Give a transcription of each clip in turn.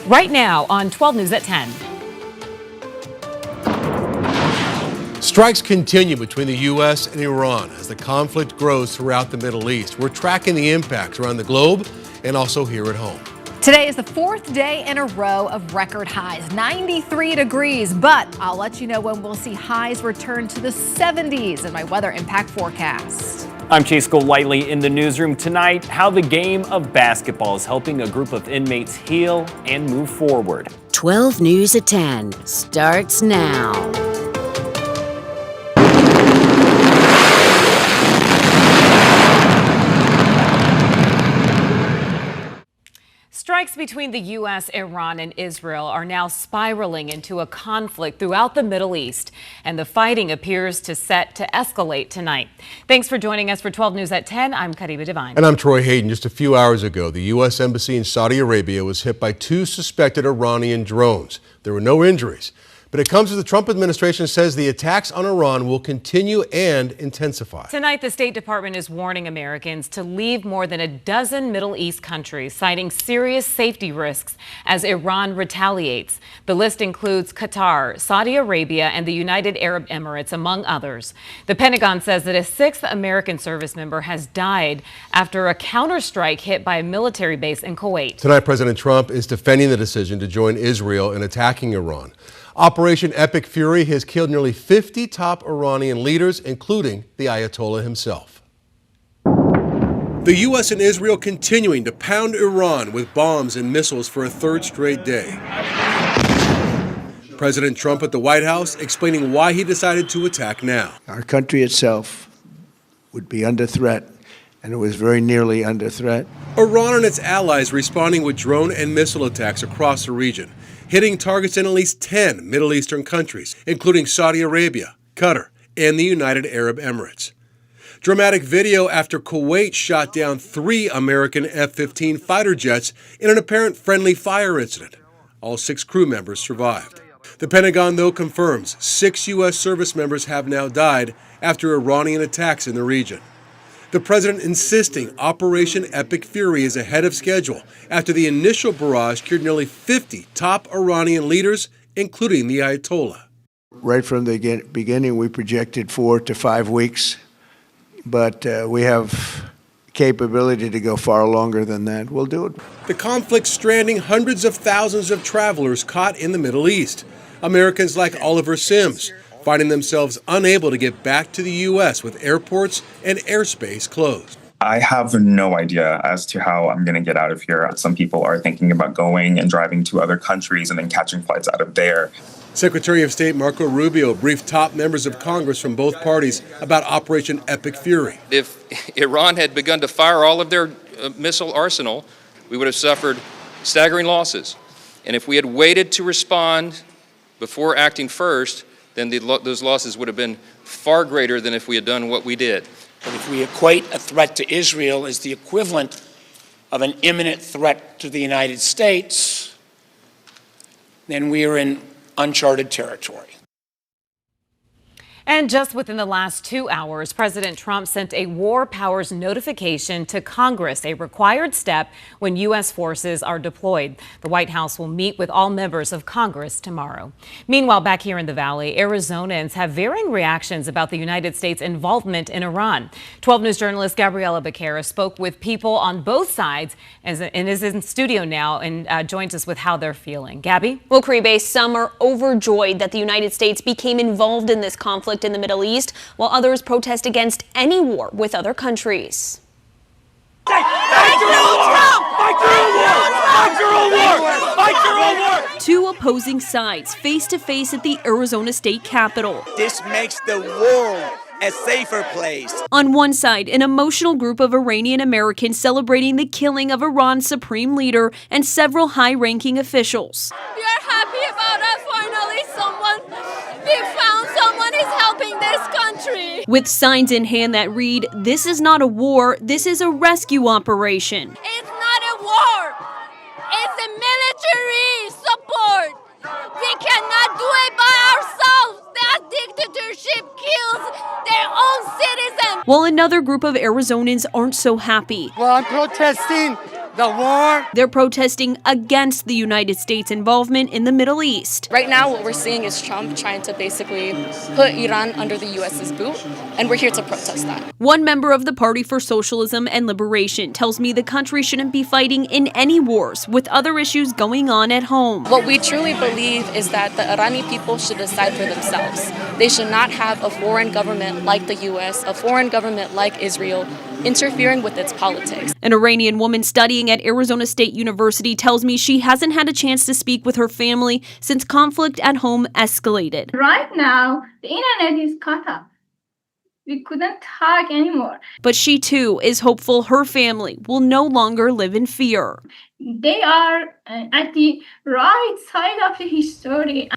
right now on 12 News at 10. Strikes continue between the U.S. and Iran as the conflict grows throughout the Middle East. We're tracking the impacts around the globe and also here at home. Today is the fourth day in a row of record highs, 93 degrees, but I'll let you know when we'll see highs return to the 70s in my weather impact forecast. I'm Chase Golightly in the newsroom tonight. How the game of basketball is helping a group of inmates heal and move forward. 12 News at 10 starts now. Strikes between the U.S., Iran, and Israel are now spiraling into a conflict throughout the Middle East, and the fighting appears set to escalate tonight. Thanks for joining us for 12 News at 10. I'm Kariba Devine. And I'm Troy Hayden. Just a few hours ago, the U.S. Embassy in Saudi Arabia was hit by two suspected Iranian drones. There were no injuries. But it comes as the Trump administration says the attacks on Iran will continue and intensify. Tonight, the State Department is warning Americans to leave more than a dozen Middle East countries, citing serious safety risks as Iran retaliates. The list includes Qatar, Saudi Arabia, and the United Arab Emirates, among others. The Pentagon says that a sixth American service member has died after a counterstrike hit by a military base in Kuwait. Tonight, President Trump is defending the decision to join Israel in attacking Iran. Operation Epic Fury has killed nearly 50 top Iranian leaders, including the Ayatollah himself. The U.S. and Israel continuing to pound Iran with bombs and missiles for a third straight day. President Trump at the White House explaining why he decided to attack now. Our country itself would be under threat, and it was very nearly under threat. Iran and its allies responding with drone and missile attacks across the region, hitting targets in at least 10 Middle Eastern countries, including Saudi Arabia, Qatar, and the United Arab Emirates. Dramatic video after Kuwait shot down 3 American F-15 fighter jets in an apparent friendly fire incident. All 6 crew members survived. The Pentagon, though, confirms 6 U.S. service members have now died after Iranian attacks in the region. The president insisting Operation Epic Fury is ahead of schedule after the initial barrage killed nearly 50 top Iranian leaders, including the Ayatollah. Right from the beginning, we projected 4 to 5 weeks, but we have capability to go far longer than that. We'll do it. The conflict stranding hundreds of thousands of travelers caught in the Middle East. Americans like Oliver Sims, finding themselves unable to get back to the U.S. with airports and airspace closed. I have no idea as to how I'm going to get out of here. Some people are thinking about going and driving to other countries and then catching flights out of there. Secretary of State Marco Rubio briefed top members of Congress from both parties about Operation Epic Fury. If Iran had begun to fire all of their missile arsenal, we would have suffered staggering losses. And if we had waited to respond before acting first, then those losses would have been far greater than if we had done what we did. But if we equate a threat to Israel as the equivalent of an imminent threat to the United States, then we are in uncharted territory. And just within the last 2 hours, President Trump sent a war powers notification to Congress, a required step when U.S. forces are deployed. The White House will meet with all members of Congress tomorrow. Meanwhile, back here in the Valley, Arizonans have varying reactions about the United States' involvement in Iran. 12 News journalist Gabriela Becerra spoke with people on both sides and is in studio now and joins us with how they're feeling. Gabby? Well, Caribe, some are overjoyed that the United States became involved in this conflict in the Middle East, while others protest against any war with other countries. Two opposing sides face to face at the Arizona State Capitol. This makes the world a safer place. On one side, an emotional group of Iranian Americans celebrating the killing of Iran's supreme leader and several high-ranking officials. We are happy about it. Finally, we found someone is helping this country. With signs in hand that read, "This is not a war, this is a rescue operation." It's not a war. It's a military support. We cannot do it by ourselves. That dictatorship kills their own citizens. While another group of Arizonans aren't so happy. Well, I'm protesting the war. They're protesting against the United States involvement in the Middle East. Right now, what we're seeing is Trump trying to basically put Iran under the U.S.'s boot, and we're here to protest that. One member of the Party for Socialism and Liberation tells me the country shouldn't be fighting in any wars with other issues going on at home. What we truly believe is that the Irani people should decide for themselves. They should not have a foreign government like the U.S., a foreign government like Israel, interfering with its politics. An Iranian woman studying at Arizona State University tells me she hasn't had a chance to speak with her family since conflict at home escalated. Right now, the internet is cut off. We couldn't talk anymore. But she too is hopeful her family will no longer live in fear. They are at the right side of the history.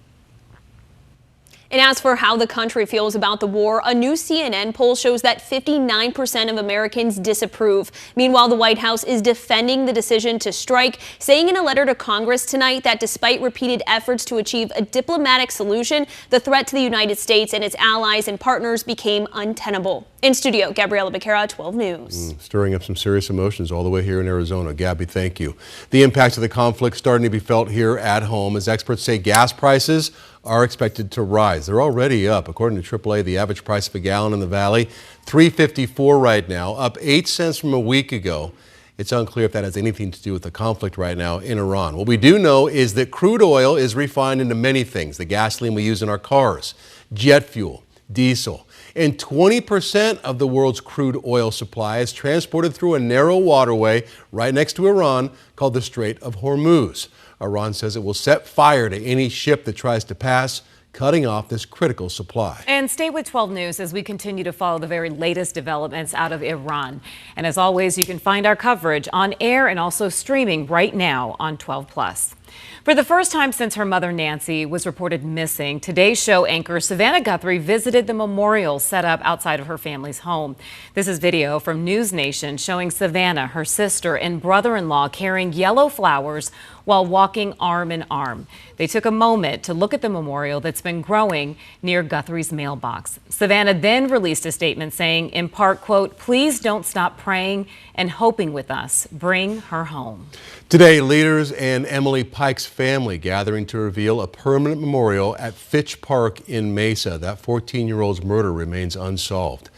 And as for how the country feels about the war, a new CNN poll shows that 59% of Americans disapprove. Meanwhile, the White House is defending the decision to strike, saying in a letter to Congress tonight that despite repeated efforts to achieve a diplomatic solution, the threat to the United States and its allies and partners became untenable. In studio, Gabriela Becerra, 12 News. Stirring up some serious emotions all the way here in Arizona. Gabby, thank you. The impacts of the conflict starting to be felt here at home as experts say gas prices are expected to rise. They're already up. According to AAA, the average price of a gallon in the valley, $3.54 right now, up 8 cents from a week ago. It's unclear if that has anything to do with the conflict right now in Iran. What we do know is that crude oil is refined into many things. The gasoline we use in our cars, jet fuel, diesel. And 20% of the world's crude oil supply is transported through a narrow waterway right next to Iran called the Strait of Hormuz. Iran says it will set fire to any ship that tries to pass, cutting off this critical supply. And stay with 12 News as we continue to follow the very latest developments out of Iran. And as always, you can find our coverage on air and also streaming right now on 12+. For the first time since her mother Nancy was reported missing, Today's Show anchor Savannah Guthrie visited the memorial set up outside of her family's home. This is video from News Nation showing Savannah, her sister, and brother-in-law carrying yellow flowers while walking arm in arm. They took a moment to look at the memorial that's been growing near Guthrie's mailbox. Savannah then released a statement saying, in part, quote, "Please don't stop praying and hoping with us. Bring her home." Today, leaders and Emily Pike's family gathering to reveal a permanent memorial at Fitch Park in Mesa. That 14-year-old's murder remains unsolved.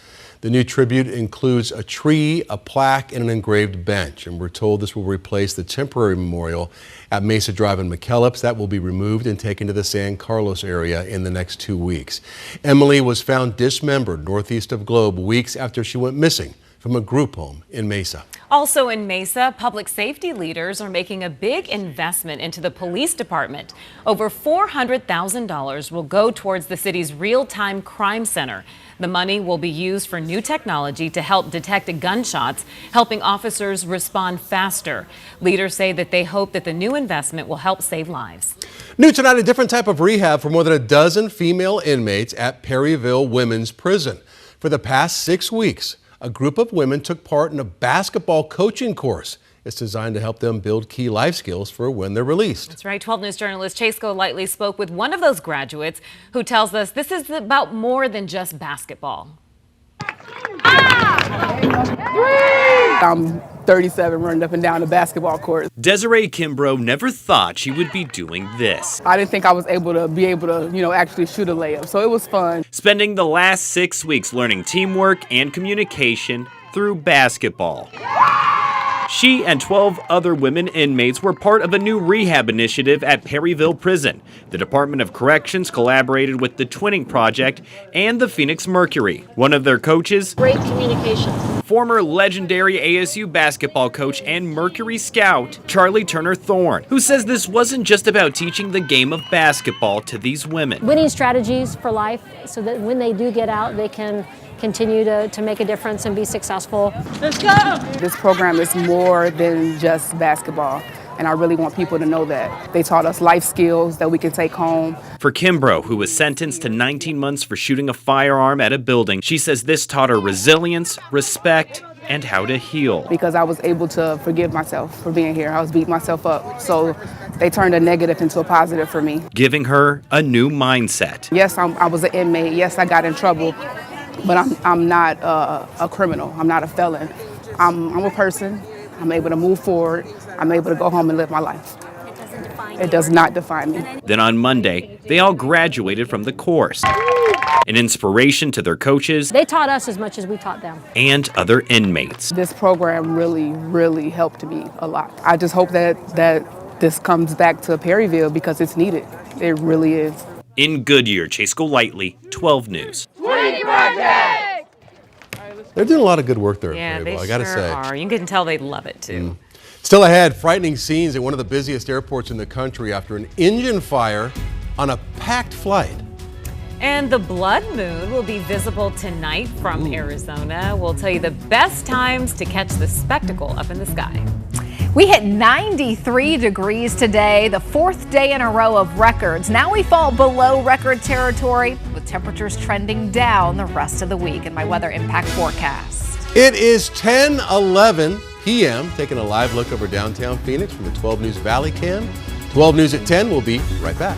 The new tribute includes a tree, a plaque, and an engraved bench. And we're told this will replace the temporary memorial at Mesa Drive in McKellips. That will be removed and taken to the San Carlos area in the next 2 weeks. Emily was found dismembered northeast of Globe weeks after she went missing from a group home in Mesa. Also in Mesa, public safety leaders are making a big investment into the police department. Over $400,000 will go towards the city's real-time crime center. The money will be used for new technology to help detect gunshots, helping officers respond faster. Leaders say that they hope that the new investment will help save lives. New tonight, a different type of rehab for more than a dozen female inmates at Perryville Women's Prison. For the past 6 weeks, a group of women took part in a basketball coaching course. It's designed to help them build key life skills for when they're released. That's right. 12 News journalist Chase Golightly spoke with one of those graduates who tells us this is about more than just basketball. I'm 37 running up and down the basketball court. Desiree Kimbrough never thought she would be doing this. I didn't think I was able to actually shoot a layup, so it was fun. Spending the last 6 weeks learning teamwork and communication through basketball. She and 12 other women inmates were part of a new rehab initiative at Perryville Prison. The Department of Corrections collaborated with the Twinning Project and the Phoenix Mercury. One of their coaches, great communication. Former legendary ASU basketball coach and Mercury scout, Charlie Turner Thorne, who says this wasn't just about teaching the game of basketball to these women. Winning strategies for life so that when they do get out, they can continue to make a difference and be successful. Let's go! This program is more than just basketball, and I really want people to know that. They taught us life skills that we can take home. For Kimbrough, who was sentenced to 19 months for shooting a firearm at a building, she says this taught her resilience, respect, and how to heal. Because I was able to forgive myself for being here. I was beating myself up. So they turned a negative into a positive for me. Giving her a new mindset. Yes, I was an inmate. Yes, I got in trouble. But I'm not a criminal. I'm not a felon. I'm a person. I'm able to move forward. I'm able to go home and live my life. It does not define me. Then on Monday, they all graduated from the course. An inspiration to their coaches. They taught us as much as we taught them. And other inmates. This program really, really helped me a lot. I just hope that this comes back to Perryville because it's needed. It really is. In Goodyear, Chase Golightly, 12 News. They're doing a lot of good work there Yeah, at they Perryville, I gotta sure say. are. You can tell they love it too. Still ahead, frightening scenes at one of the busiest airports in the country after an engine fire on a packed flight. And the blood moon will be visible tonight from Arizona. We'll tell you the best times to catch the spectacle up in the sky. We hit 93 degrees today, the 4th day in a row of records. Now we fall below record territory with temperatures trending down the rest of the week. In my weather impact forecast. It is 10:11 p.m. Taking a live look over downtown Phoenix from the 12 News Valley Cam. 12 News at 10. We'll be right back.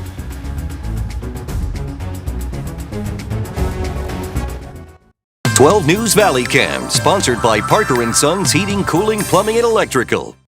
News Valley Cam, sponsored by Parker & Sons Heating, Cooling, Plumbing, and Electrical.